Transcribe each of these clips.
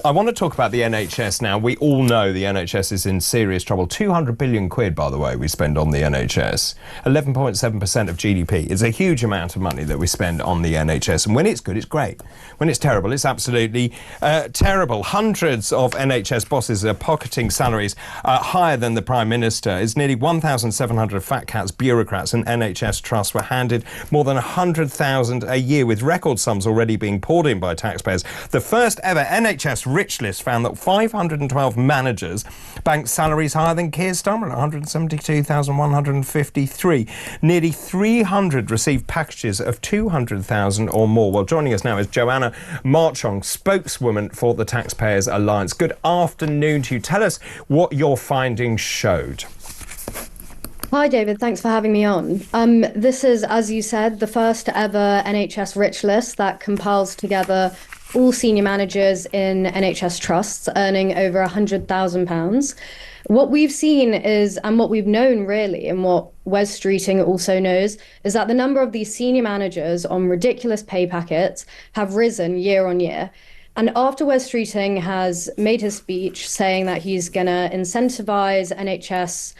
I want to talk about the NHS now. We all know the NHS is in serious trouble. 200 billion quid, by the way, we spend on the NHS. 11.7% of GDP. It's a huge amount of money that we spend on the NHS. And when it's good, it's great. When it's terrible, it's absolutely terrible. Hundreds of NHS bosses are pocketing salaries higher than the Prime Minister. It's nearly 1,700 fat cats, bureaucrats and NHS trusts were handed more than 100,000 a year, with record sums already being poured in by taxpayers. The first ever NHS Rich List found that 512 managers banked salaries higher than Keir Starmer at 172,153. Nearly 300 received packages of 200,000 or more. Well, joining us now is Joanna Marchong, spokeswoman for the Taxpayers Alliance. Good afternoon to you. Tell us what your findings showed. Hi, David. Thanks for having me on. This is, as you said, the first ever NHS Rich List that compiles together all senior managers in NHS trusts earning over £100,000. What we've seen is, and what we've known really, and what Wes Streeting also knows, is that the number of these senior managers on ridiculous pay packets have risen year on year. And after Wes Streeting has made his speech saying that he's going to incentivise NHS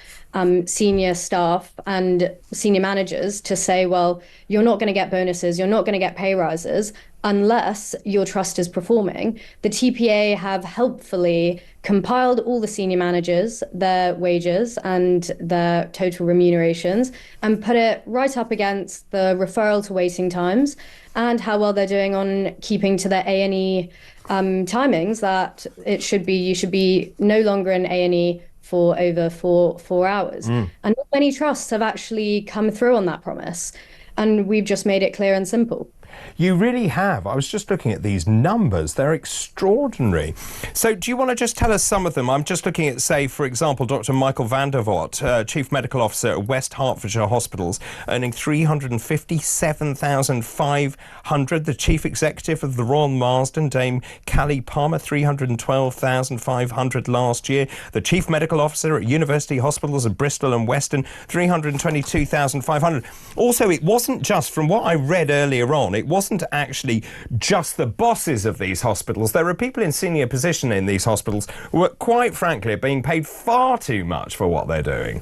senior staff and senior managers to say, well, you're not going to get bonuses, you're not going to get pay rises unless your trust is performing, the TPA have helpfully compiled all the senior managers, their wages and their total remunerations, and put it right up against the referral to waiting times and how well they're doing on keeping to their A&E timings, that it should be, you should be no longer in A&E for over four hours. And not many trusts have actually come through on that promise. And we've just made it clear and simple. You really have. I was just looking at these numbers. They're extraordinary. So do you want to just tell us some of them? I'm just looking at, say, for example, Dr. Michael van der Voort, Chief Medical Officer at West Hertfordshire Hospitals, earning £357,500. The Chief Executive of the Royal Marsden, Dame Callie Palmer, £312,500 last year. The Chief Medical Officer at University Hospitals of Bristol and Weston, £322,500. Also, it wasn't just, from what I read earlier on, it wasn't actually just the bosses of these hospitals. There are people in senior position in these hospitals who are, quite frankly, are being paid far too much for what they're doing.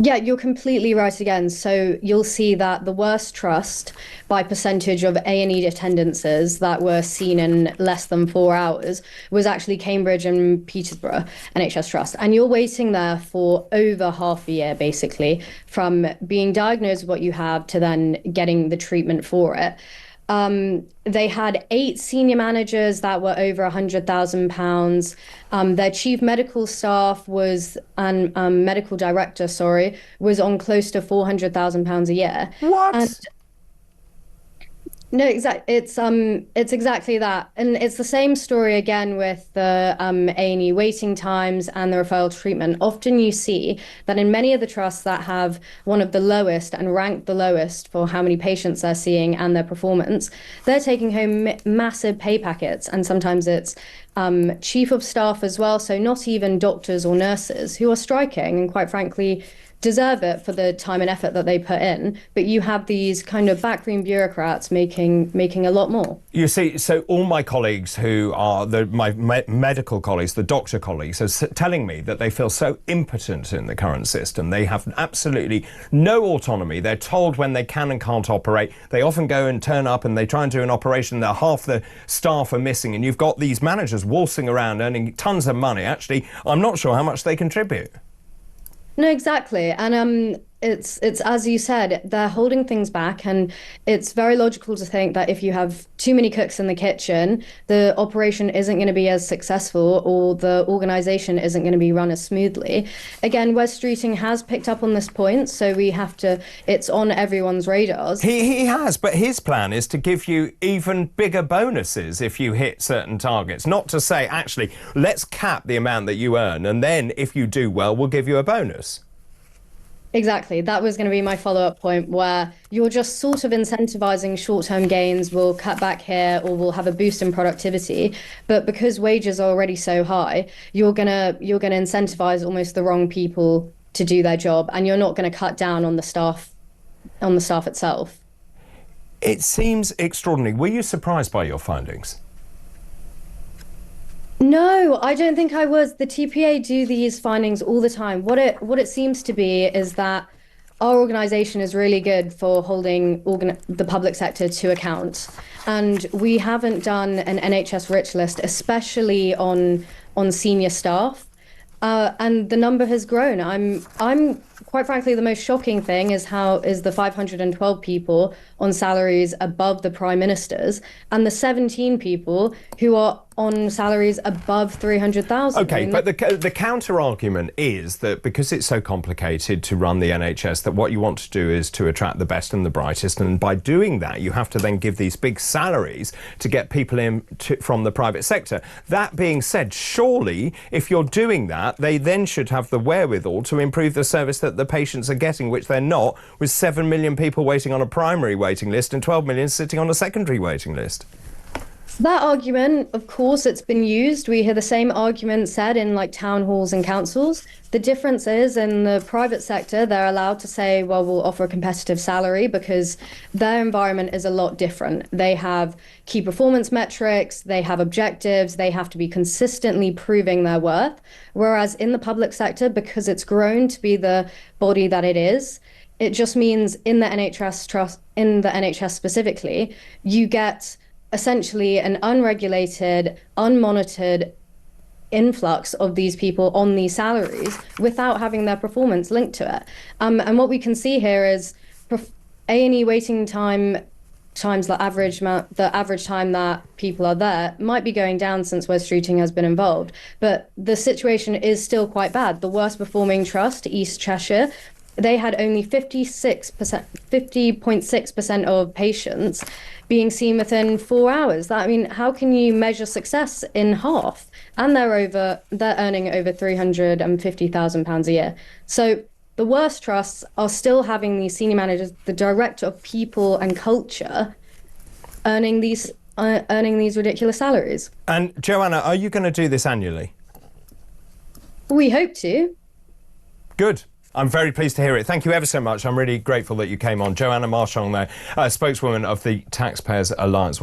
Yeah, you're completely right again. So you'll see that the worst trust by percentage of A&E attendances that were seen in less than 4 hours was actually Cambridge and Peterborough NHS Trust. And you're waiting there for over half a year, basically, from being diagnosed with what you have to then getting the treatment for it. They had 8 senior managers that were over £100,000. Their chief medical staff was, and medical director, was on close to £400,000 a year. What? And no, it's exactly that, and it's the same story again with the A&E waiting times and the referral treatment. Often you see that in many of the trusts that have one of the lowest and ranked the lowest for how many patients they're seeing and their performance, they're taking home massive pay packets, and sometimes it's chief of staff as well, so not even doctors or nurses who are striking and quite frankly deserve it for the time and effort that they put in, but you have these kind of backroom bureaucrats making a lot more. You see, so all my colleagues who are my medical colleagues, the doctor colleagues, are telling me that they feel so impotent in the current system. They have absolutely no autonomy. They're told when they can and can't operate. They often go and turn up and they try and do an operation that half the staff are missing, and you've got these managers waltzing around earning tons of money. Actually, I'm not sure how much they contribute. No, exactly. And it's as you said, they're holding things back, and it's very logical to think that if you have too many cooks in the kitchen, the operation isn't going to be as successful or the organisation isn't going to be run as smoothly. Again, Wes Streeting has picked up on this point, so we have to, it's on everyone's radars. He has, but his plan is to give you even bigger bonuses if you hit certain targets. Not to say, actually, let's cap the amount that you earn, and then if you do well, we'll give you a bonus. Exactly. That was going to be my follow-up point, where you're just sort of incentivizing short-term gains. We'll cut back here, or we'll have a boost in productivity. But because wages are already so high, you're gonna incentivize almost the wrong people to do their job, and you're not going to cut down on the staff itself. It seems extraordinary. Were you surprised by your findings? No, I don't think I was. The TPA do these findings all the time. What it seems to be is that our organization is really good for holding the public sector to account. And we haven't done an NHS Rich List, especially on senior staff. And the number has grown. I'm quite frankly, the most shocking thing is the 512 people on salaries above the prime ministers and the 17 people who are on salaries above 300,000. Okay, but the counter argument is that because it's so complicated to run the NHS, that what you want to do is to attract the best and the brightest, and by doing that, you have to then give these big salaries to get people in from the private sector. That being said, surely if you're doing that, they then should have the wherewithal to improve the service that the patients are getting, which they're not, with 7 million people waiting on a primary waiting list and 12 million sitting on a secondary waiting list. That argument, of course, it's been used. We hear the same argument said in like town halls and councils. The difference is in the private sector, they're allowed to say, well, we'll offer a competitive salary because their environment is a lot different. They have key performance metrics, they have objectives, they have to be consistently proving their worth. Whereas in the public sector, because it's grown to be the body that it is, it just means in the NHS trust, in the NHS specifically, you get essentially an unregulated, unmonitored influx of these people on these salaries without having their performance linked to it. And what we can see here is A&E waiting time times the average time that people are there might be going down since Wes Streeting has been involved. But the situation is still quite bad. The worst performing trust, East Cheshire, they had only 50.6% of patients being seen within 4 hours. I mean, how can you measure success in half? And they're earning over £350,000 a year. So the worst trusts are still having these senior managers, the director of people and culture, earning these ridiculous salaries. And Joanna, are you going to do this annually? We hope to. Good. I'm very pleased to hear it. Thank you ever so much. I'm really grateful that you came on. Joanna Marchong there, spokeswoman of the Taxpayers Alliance.